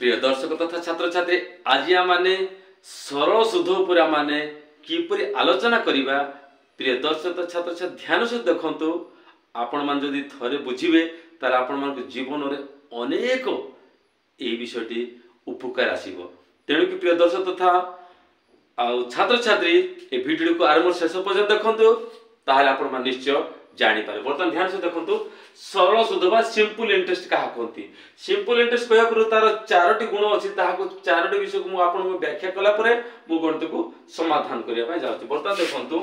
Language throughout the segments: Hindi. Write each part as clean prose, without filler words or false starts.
प्रिय दर्शक तथा छात्र छात्री आज आमे सरल सुध उपर माने किपरि आलोचना करिबा। प्रिय दर्शक तथा छात्र छात्री ध्यान से देखंतु आपण मान जदि थरे बुझिबे तार आपण मान जीवन रे अनेक ए विषयटी उपकार आसीबो। तेणु कि प्रिय दर्शक तथा छात्र छात्री ए वीडियो को आरंभ शेष पर्यंत देखंतु ताहले आपण मान निश्चय जानी पारे। बर्तमान ध्यान से देखंतु सरल सुध बा सिंपल इंटरेस्ट कहा कहती। सिंपल इंटरेस्ट कहया पर तार चारोटी गुण अछि ताहाको चारोटी विषय को मु आपन को व्याख्या कला परे मु गणित को समाधान करिया पय जाउछि। बर्तमान देखंतु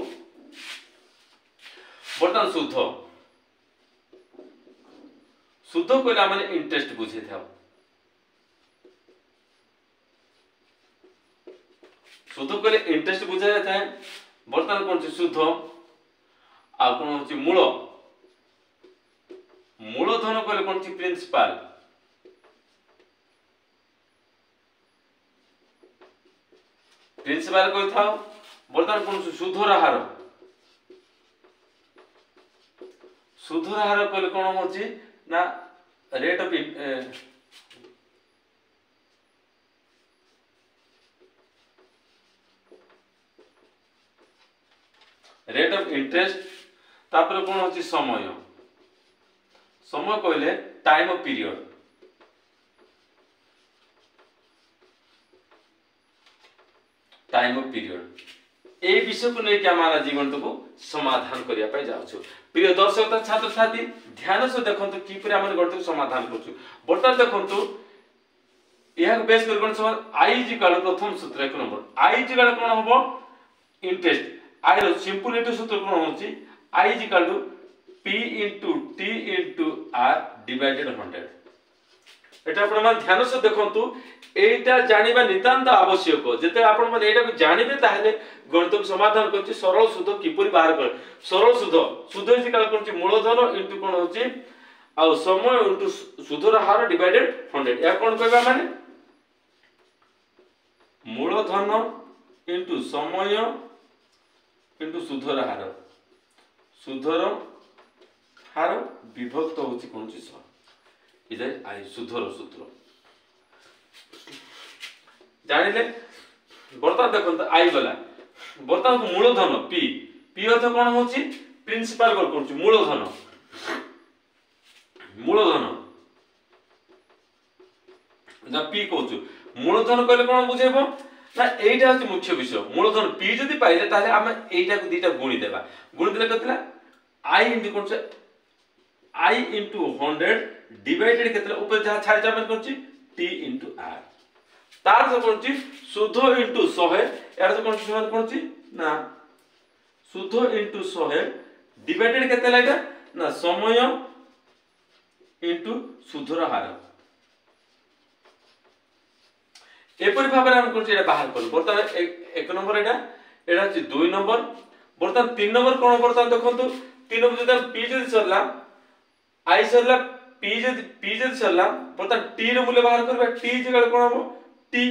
बर्तमान सुध सुध कहला माने इंटरेस्ट बुझे थाओ। सुध कहले इंटरेस्ट बुझा जाता है। बर्तमान कोन छै सुध आ कोन होछि मूल। मूलधन कहले कोन छै प्रिंसिपल। प्रिंसिपल कोइ थाओ। बर्तमान कोन छै सुधर हार। सुधर हार कहले कोन होछि ना rate of rate of interest. तापर कोन होछि समय। समय कहले time of period. Time of period ए विषय को लेके हमारा जीवन को समाधान करिया पाई जाउछु। प्रिय दर्शक तथा छात्र छात्री ध्यान से देखंतु कि पर हमन गणित को समाधान करछु। बर्तमान देखंतु यह बेस कर गणित समाधान आई इज इक्वल प्रथम सूत्र एक नंबर आई इज इक्वल कोन होबो इंटरेस्ट। आई रो सिंपल इंटरेस्ट सूत्र कोन होछि I is equal to P into T into R divided 100। एटा आपण मान ध्यान से देखंतु एटा जानिबा नितांत आवश्यक। जते आपण मान एटा को जानिबे ताहले गणित को समाधान करछि सरल सुध किपरि बाहर कर। सरल सुध सुध इज इक्वल करछि मूलधन इनटू कोन होछि आ समय इनटू सुधर हार डिवाइडेड 100। या कोन कहबा माने मूलधन इनटू समय इनटू सुधर हार। सुधर हार विभक्त होछि कोन छि सह इधर आई सुधर सूत्र जानिले। बर्तमान देखंत आई गला। बर्तमान मूलधन पी पी अर्थ कोन होछि प्रिंसिपल कोन करछि मूलधन। मूलधन ना पी कहछु मूलधन कहले कोन बुझेबो ना एटा होछि मुख्य विषय। मूलधन पी जदि पाइले ताले हम एटा को दीटा गुणी देबा। गुणी देले कतला आई इनटू कोन से आई इंटू 100 डिवाइडेड केतला ऊपर जहा छाड़ जाबन करछि t इंटू r। तार से कोन छि सुध इंटू 100 यार से कोन छि समान कोन छि ना सुध इंटू 100 डिवाइडेड केतला एटा ना समय इंटू सुधर हार। एपरि भाबरे हम कोन छि एटा बाहर कर। बर्तमान एक नंबर एटा छि 2 नंबर। बर्तमान 3 नंबर कोन। बर्तमान देखंतु 3 नंबर जदा p जदि सरला आई सरला पी जदि सरला बर्तमान टी रो मूल्य बाहर करबा। टी जगह कोन हो टी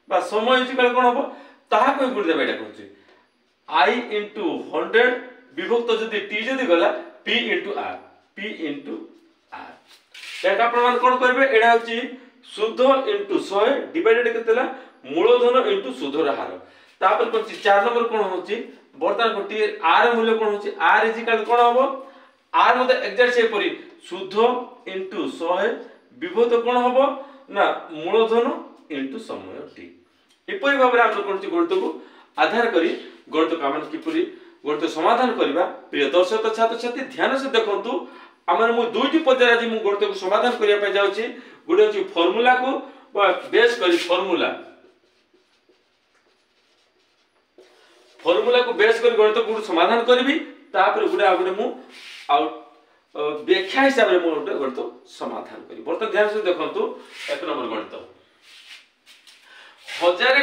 बा समय जगह कोन हो ताहा कोइ गुण देबा। एटा कहछि आई इंटू 100 विभक्त जदि टी जदि गला p into r p into r। एटा प्रमाण कोन करबे एटा होछि शुद्ध इंटू 100 डिवाइडेड केतला मूलधन इंटू सुधर हार। तापर कोन 4 नंबर कोन होछि बर्तमान कोटी r मूल्य कोन होछि r इज इक्वल कोन होबो आर मते एग्जैक्ट से परी शुद्ध इंटू 100 विभक्त कोन होबो ना मूलधन इंटू समय टी। एपरि भाबरे हम कोन छि गणित को आधार करी गणित का मन किपरि गणित समाधान करबा। प्रिय दर्शक छात्र छात्री ध्यान से देखंतु हमर मु दुईटी पद्य आज मु गणित को समाधान करिया पय जाउछि। गुडे छि फार्मूला को बेस करी फार्मूला को बेस करी गणित को समाधान करबी। तापर गुडे आगुडे मु आ व्याख्या हिसाब रे मोर गणित समाधान करी। बर्तमान ध्यान से देखंतु एक नंबर गणित 1000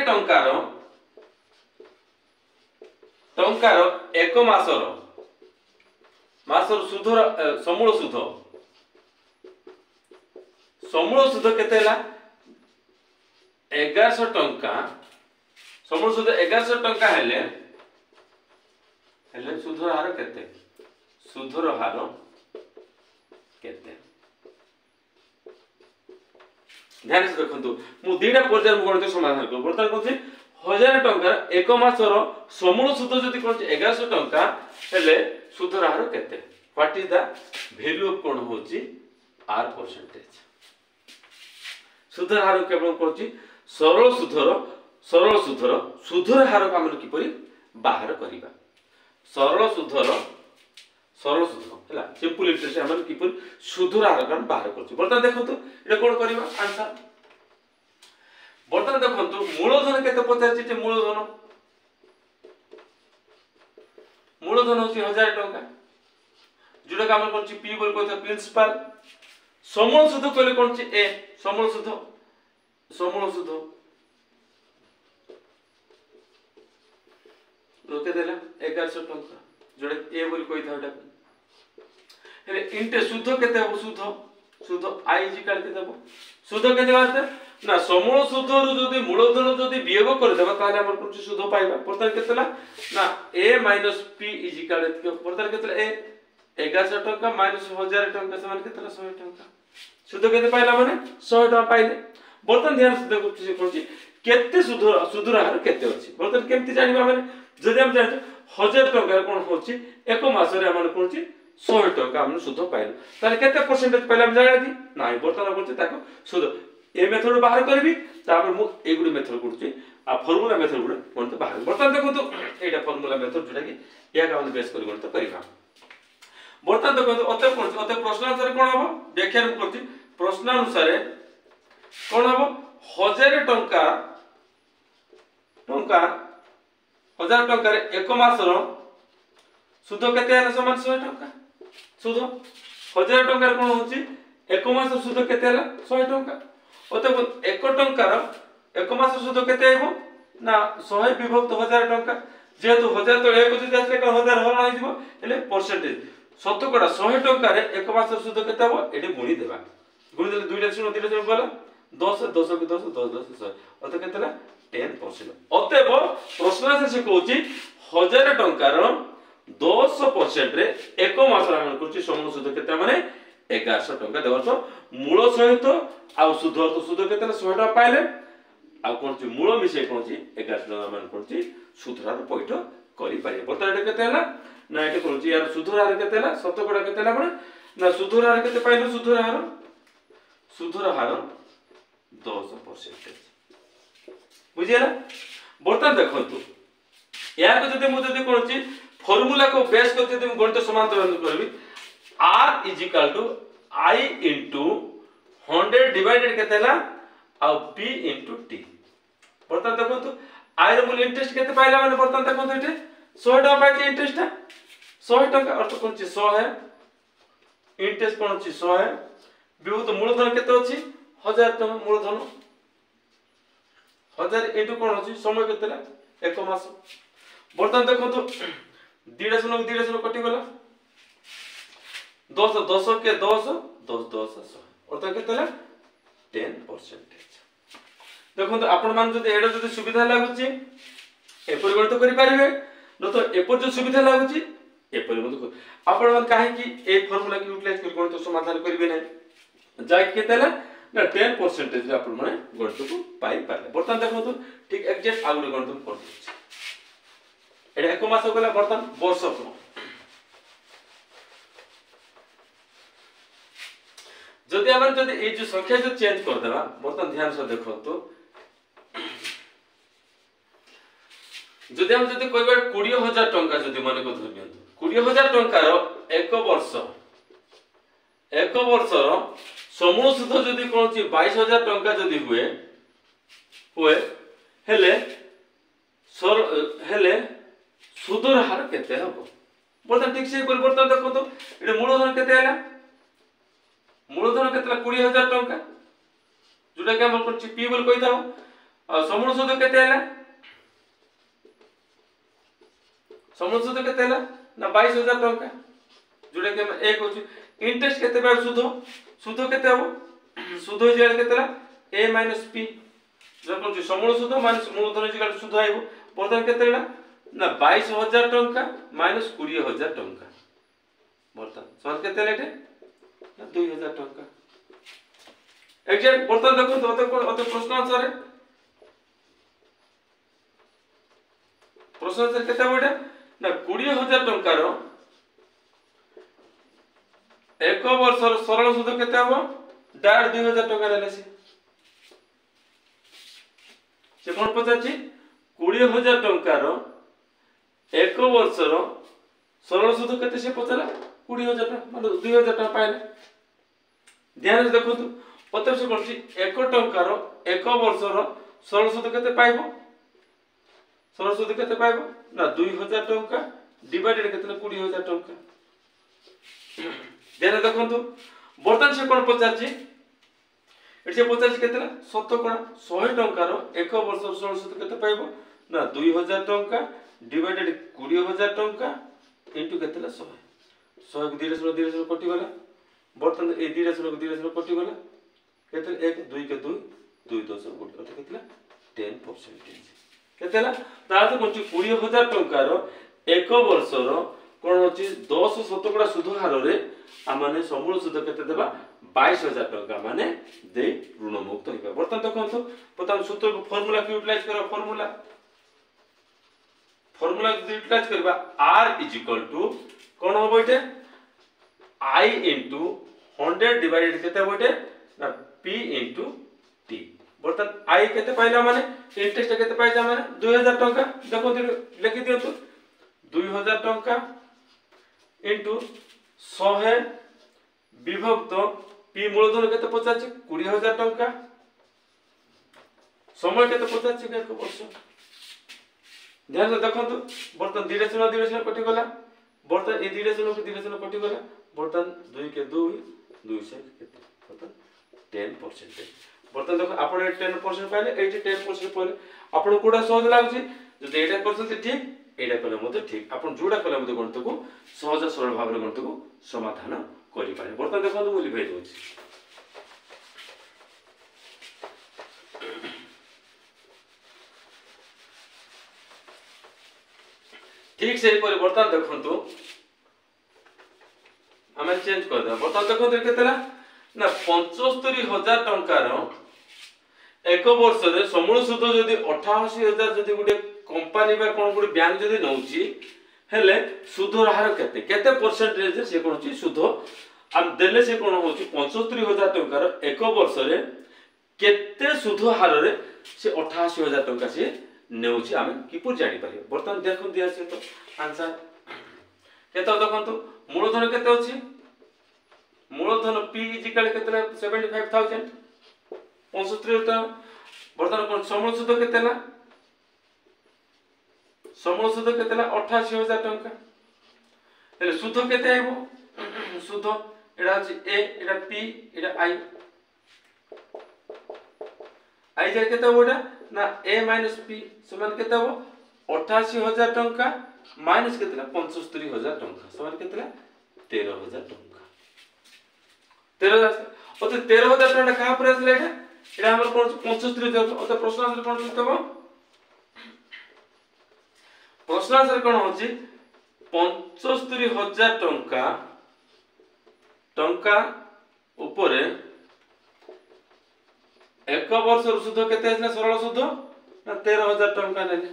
टंकार एक मासर सुधर समूल सुध केतेला 1100 टंका। समूल सुध 1100 टंका हेले सुधर हार केते सुधर हार केते ध्यान से देखंतु मु दीटा पर्याय गणित समाधान कर बर्तमान कोछि 1000 टंका एक मासर समूल सुध जदि कोछि 1100 टंका हेले सुधर हार केते what is the value of कोन होछि आर परसेंटेज सुधर हार केवल कोछि सरल सुधर सुधर हार को हम किपरि बाहर करिबा सरल सुधर हैला सिंपल इंटरेस्ट हम किपरि सुधर हार को बाहर करछि बर्तमान देखंतु एटा कोन करिबा आंसर बर्तमान देखंतु मूलधन केते पचारछि जे मूलधन होछि 1000 टंका जोटा काम करछि पी बोल कहता प्रिंसिपल समूल सुध कहले कोन छि ए समूल सुध रोके देला 1100 टंका जोटा ए बोल कहता एटा हेले इंटरेस्ट सुध केते हो सुध आई जी काल केते हो सुध केते बात ना समूल सुधर जदि मूलधन जदि वियोग कर देबा ताले हमर कुछ सुध पाइबा बर्तमान केतेला ना a - p = बर्तमान केतेला a 1100 टंका माइनस 1000 टंका समान केतेला 100 टंका सुध केते पाइला माने 100 टंका पाइले बर्तमान ध्यान से देखो से कोन केते सुधर हार केते अछि बर्तमान केमति जानिबा माने जदि हम जानि 1000 टंका कोन होछि एक मास रे हमन कोन 100 टंका हम सुध पाइलो ताले केते परसेंटेज पाइला हम जानि नाही बर्तमान कोन ताको सुध ए मेथड बाहर करबी तापर मु एगुडी मेथड करछि आ फार्मूला मेथड गुड कोन त बाहर बर्तमान देखो तो एटा फार्मूला मेथड जोटा कि या का हम बेस करि कोन त करिबा बर्तमान देखो तो अते प्रश्न अनुसार कोन हो व्याख्या करछि प्रश्न अनुसार कोन हो 1000 टंका 1000 टंका रे एक मासर सुध केते आला समान 100 टंका सुध 1000 टंका रे कोन होछि एक मास सुध केते आला 100 टंका ओते एक टंकार एक मास सुध केते आइबो ना 100 विभक्त 1000 टंका जेतु 1000 तो एक जदि आसे 1000 हरण आइ दिबो एले परसेंटेज शतकड़ा 100 टंका रे एक मास सुध केते हो एडी गुणी देबा गुणी देले दुइटा सुनो तीनटा सुनो बोला 10 10 के 10 10 10 100 ओते केतेला 10% अतएव प्रश्न से कहूची 1000 टंकार 10% रे एक मास हम करछि समूह सुध केते माने 1100 टंका देवर तो मूल सहित आ सुध तो सुध केते 100 टंका पाइले आ कोन छि मूल मिसे कोन छि 1100 टंका मान कोन छि सुधरार पैठ करि पारे बता एटा केते हला ना एटा कोन छि यार सुधरार केते हला शतकड़ा केते हला माने ना सुधरार केते पाइलो सुधरार 10% बुझियला बर्तमान देखंतु या को जदि मु जदि कोन छि फार्मूला को बेस कर जदि गणित समांतर करबी r = I * 100 डिवाइडेड केते हला आ p * t बर्तमान देखंतु i रो मूल्य इंटरेस्ट केते पाइला माने बर्तमान देखंतु एटे 100 टका पाइछि इंटरेस्ट 100 टका अर्थ कोन छि 100 है इंटरेस्ट कोन छि 100 है विभक्त मूलधन केते अछि 1000 टका मूलधन 1000 इनटू कोन अछि समय केतेला एक मास बर्तमान देखंतु दीडा सुनो कटि गला 10 10 के 10 10 10 100 अर्थ केतेला 10% देखो तो आपण मान जदि एडा जदि सुविधा लागुची ए परिवर्तन करि पारिबे न तो एपर जो सुविधा लागुची ए परिवर्तन आपण मान काहे कि ए फार्मूला के यूटिलाइज कर गणित समाधान करिवे नै जाय केतेला ना 10% रे आपण माने गणित को पाई पारले बर्तमान देखो तो ठीक एग्जैक्ट आगुड गणित कर दिछि एडा एक मास गला बर्तमान वर्ष को जदि हम जदि ए जो संख्या जो चेंज कर देबा बर्तमान ध्यान से देखो तो जदि हम जदि कहबा 20000 टंका जदि माने को धरनियंतु 20000 टंकार एक वर्षर समूह सुध जदि कोन छि 22000 टंका जदि हुए हेले सुधर हार केते हबो बर्तमान ठीक से परिवर्तन देखो तो एटा मूलधन केते हला मूलधन केतला 20000 टंका जोटा के हम कोन छि पी बोल कहिताओ आ समूह सुध केते हला समूह सुध केते हला ना 22000 टंका जोटा के हम एक होछि इंटरेस्ट केते बा सुध केते हबो सुध जे केतेला a - p जो कोन छि समूह सुध माइनस मूलधन जे सुध आइबो बर्तमान केते हला ना 22000 टंका माइनस 20000 टंका बर्तमान समान केते लेटे ना 2000 टंका एग्जैक्ट बर्तमान देखो अते प्रश्न आंसर केते बडा ना 20000 टंकार एक वर्षर सरल सुध केते हबो डायरेक्ट 2000 टंका लेले से कोन पचाची 20000 टंकार एक वर्षर सरल सुध केते से पचला 20000 टंका मतलब 2000 टंका पाइले ध्यान से देखो पते से कोन 1 टंकार एक वर्षर सरल सुध केते पाइबो सरल सुध केते पाइबो ना 2000 टंका डिवाइडेड केते 20000 टंका ध्यान देखो बर्तमान से कोन पचाची एसे पचाची केते शतकड़ा 100 टंकार एक वर्ष सरल सुध केते पाइबो ना 2000 टंका डिवाइडेड 20000 टंका इनटू केते 100 100 को 2 कटि गला बर्तमान ए 2 कटि गला केते 1 2 के 2 2 10 कोटि अथ केते 10% केतेला तार कोन 20000 टंकार एक वर्षर कोन होची 10 शतकड़ा सुध हार रे आमाने समूल सुध केते देबा 22000 टंका माने दे ऋण मुक्त होइबा बर्तमान देखंतु प्रथम सूत्र को फार्मूला के यूटिलाइज करा फार्मूला यूटिलाइज करबा r कोन होबो इटे i * 100 डिवाइडेड केते होबो इटे ना p * t बर्तमान i केते पाइला माने इंटरेस्ट केते पाइजा माने 2000 टंका देखो लिखि दियंतु 2000 टंका इनटू 100 विभक्त p मूलधन केते 50 20000 टंका समय केते 50 के एक वर्ष ध्यान से देखंतु बर्तन 2 कटि गला बर्तन ए 2 कटि गला बर्तन 2 के 2 2 से केते बर्तन 10% बर्तन देखो आपण 10% पाइले एठी 10% पाइले आपण कोडा सहज लागछि जदि एटा करछथि ठीक एटा कले मते ठीक आपण जोडा कले मते गणित को सहज सरल भाबरे गणित को समाधान करि पारे बर्तन देखो मु लिखै दोछि ठीक से परिवर्तन देखंतु हमें चेंज कर दे बर्तन देखंतु केतेला ना 75000 टंकार एक वर्ष रे समूल सुध जदी 88000 जदी गुटे कंपनी बा कोन गुटे बैंक जदी नउची हेले सुध हार केते केते परसेंटेज से कोन छि सुध हम देले से कोन होची 75000 टंकार एक वर्ष रे केते सुध हार रे से 88000 टंका से नेउची हम किपुर जानि पारियो बर्तमान देखन दिया से तो आंसर केते देखंतु मूलधन केते अछि मूलधन p केते 75000 75 बर्तमान कोन समूल सुध केतेला समूल सुध केतेला 88000 टंका हेले सुध केते आइबो सुध एडा अछि a एडा p एडा i i जे केते होडा ना a - p समान केते हो 88000 टंका माइनस केतेला 75000 टंका समान केतेला 13000 टंका 13000 ओते 13000 टंका कहा पर आसले एटा हमर कोन 75000 ओते प्रश्न आंसर कोन लिखतबो प्रश्न आंसर कोन होची 75000 टंका ऊपर एक वर्ष सुध केते आसला सरल सुध ना 13000 टंका नेले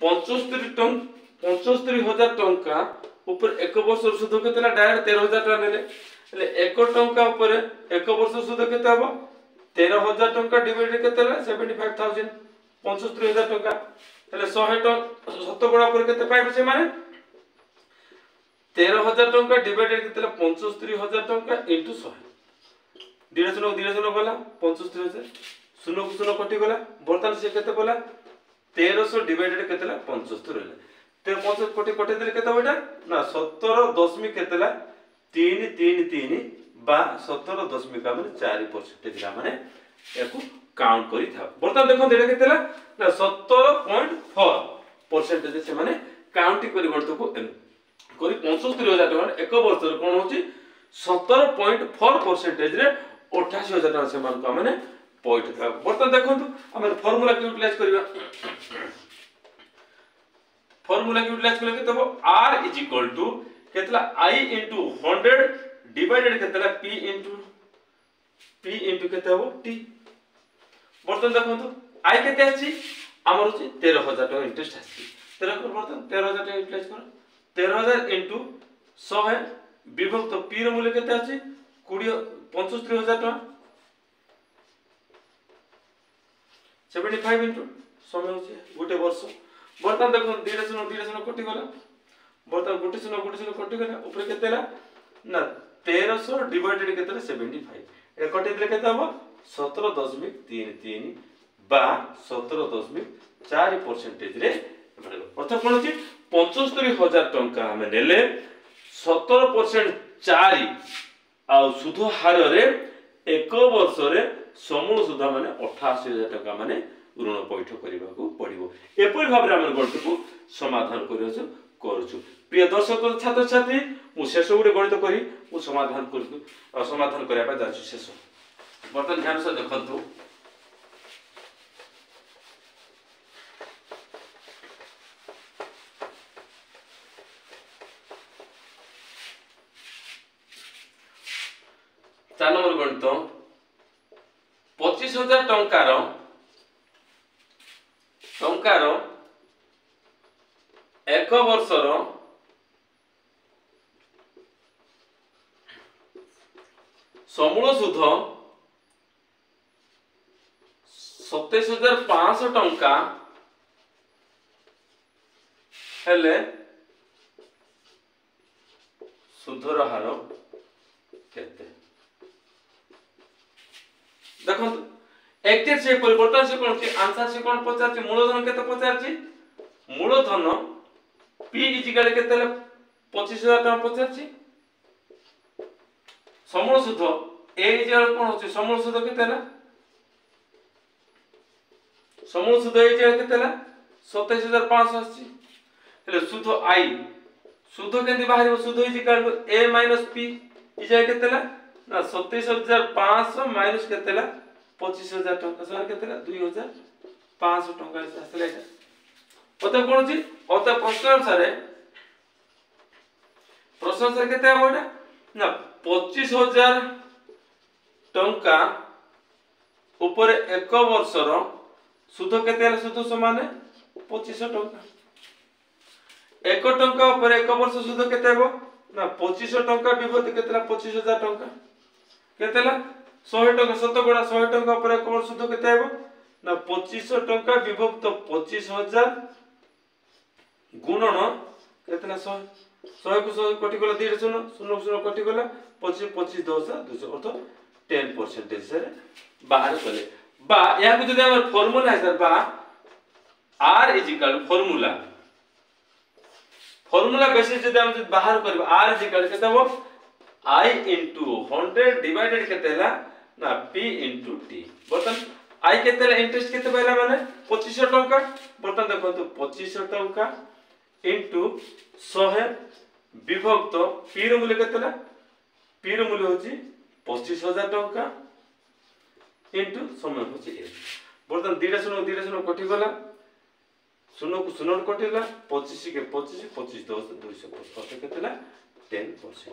75000 टंका ऊपर एक वर्ष सुध केतेला डायरेक्ट 13000 टंका नेले ले 1 टंका ऊपर एक वर्ष सुध केते हबो 13000 टंका डिवाइड केतेला 75000 75000 टंका ले 100 टंका शतकड़ा ऊपर केते पाइबे से माने 13000 टंका डिवाइडेड केतेला 75000 टंका इनटू 100 2 गला 75000 0 को 0 कटि गला बर्तमान से केते बोला 1300 डिवाइडेड केतेला 75 रहले ते 75 कोटी कटि देले केते होइटा ना 17 दशमिक केतेला 333 बा 17 दशमिक माने 4% ला माने एको काउंट करि था बर्तमान देखो देले केतेला ना 17.4% से माने काउंट करि गणत को करि 75000 टका एक वर्ष रे कोन होची 17.4% रे 88000 टका से मान को माने पॉइंट था बर्तमान देखंतु हम फार्मूला के यूटिलाइज करिवा फार्मूला के यूटिलाइज करले तब r केतला i * 100 डिवाइडेड केतला p * P into केते हो T बर्तन देखो आई केते आछि हमर होछि 13000 टका इंटरेस्ट आछि 13 कर बर्तन 13000 टका यूटिलाइज कर 13000 into 100 विभक्त P रो मूल्य केते आछि 75000 टका 75 into समय होछि गोटे वर्ष बर्तन देखो 1.5 कटि गला बर्तन 1.5 कटि गला ऊपर केते ला ना 1300 डिवाइडेड केते 75 ए कटि दिले केते हो 17.33 बा 17.4% रे अर्थ कोन अछि 75000 टंका हमें नेले 17% 4 आ सुध हार रे एक वर्ष रे समूल सुधा माने 88000 टका माने ऋण पैठ करबा को पड़िबो एपरि भाबरे हम गणित को समाधान करूछु प्रिय दर्शक छात्र छात्री मु शेष गुडे गणित करी मु समाधान करबा जाछु शेष बर्तन ध्यान से देखंतु चार नंबर गणित 25000 टंकार एक वर्षर समूल सुध 27500 टंका हेले सुधर हार केते देखो एक्चुअल से परिवर्तन से कोन कि आंसर से कोन पचारछि मूलधन केते पचारछि मूलधन P इजिकल केते 25000 टका पचारछि समूल सुध ए इजिकल कोन होछि समूल सुध केते ना समूल सुध ए इजिकल केते ना 27500 आछि हेले सुध आई सुध केंति बाहर सुध इजिकल a - P इजिकल केते ना 27500 माइनस केते ला 25000 टका सर केते ला 2500 टका आसले एटा पता कोन छी ओता प्रश्न अनुसार केते हो ना 25000 टंका ऊपर एक वर्षर सुध केते ला सुध समान 2500 टका एक टंका ऊपर एक वर्ष सुध केते हो ना 2500 टंका विभक्त केते ला 25000 टंका केते ला 100 टका 7 गुणा 100 टका ऊपर एक वर्ष सुध केते हेबो ना 2500 टका विभक्त 25000 गुणन केते ना 100 को 100 कटि गला 2 0 0 कटि गला 25 25 10 200 अर्थ 10% से बाहर कले बा या को जदि हमर फार्मूला है सर बा r फार्मूला बेसिस जदि हम बाहर करबा r केते हो I into 100 divided केते ला ना P into T बर्तन I केते ला इंटरेस्ट केते पहला माने 2500 टंका बर्तन देखो 2500 टंका into 100 विभक्त P रो मूल्य केते ला P रो मूल्य होची 25000 टंका into समय होची बर्तन 2 0 कटि गला 0 को 0 कटिला 25 के 25 25 10 200 केते ला 10%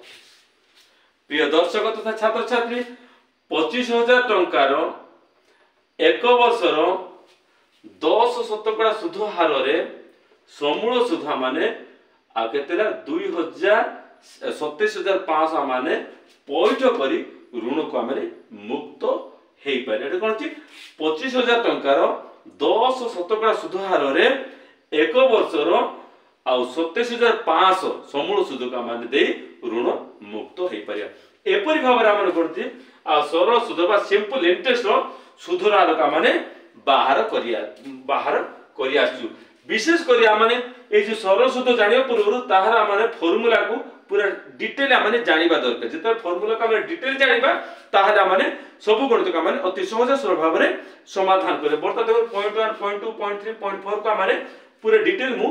प्रिय दर्शक तथा छात्र छात्री 25000 टंकार एक वर्षर 10% सुध हार रे समूल सुधा माने आ केतेला 27500 माने पैठ करी ऋण को माने मुक्त हेई पारे एटा कोन छी 25000 टंकार 10% सुध हार रे एक वर्षर आ 27500 समूल सुध का माने दे ऋण मुक्त हेई पारिया एपरि भाबरे हमन करती आ सरल सुध बा सिंपल इंटरेस्ट रो सुधर हार का माने बाहर करिया विशेष करी माने ए जो सरल सुध जानियो पूर्व ताहार माने फार्मूला को पूरा डिटेल माने जानिबा दरकार जते फार्मूला का माने डिटेल जानिबा ताहार माने सब गणित का माने अति सहज सरल भाबरे समाधान करे बर्तमान देखो पॉइंट 1 पॉइंट 2 पॉइंट 3 पॉइंट 4 का माने पूरा डिटेल मु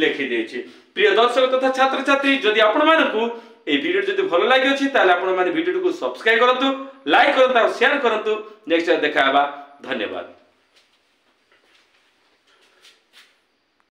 लिखि देछि प्रिय दर्शक तथा छात्र छात्री जदि आपण मानकू ए वीडियो जदि भलो लागि अछि ताले आपण माने वीडियो को सब्सक्राइब करंतु लाइक करंतु शेयर करंतु नेक्स्ट देखा बा धन्यवाद।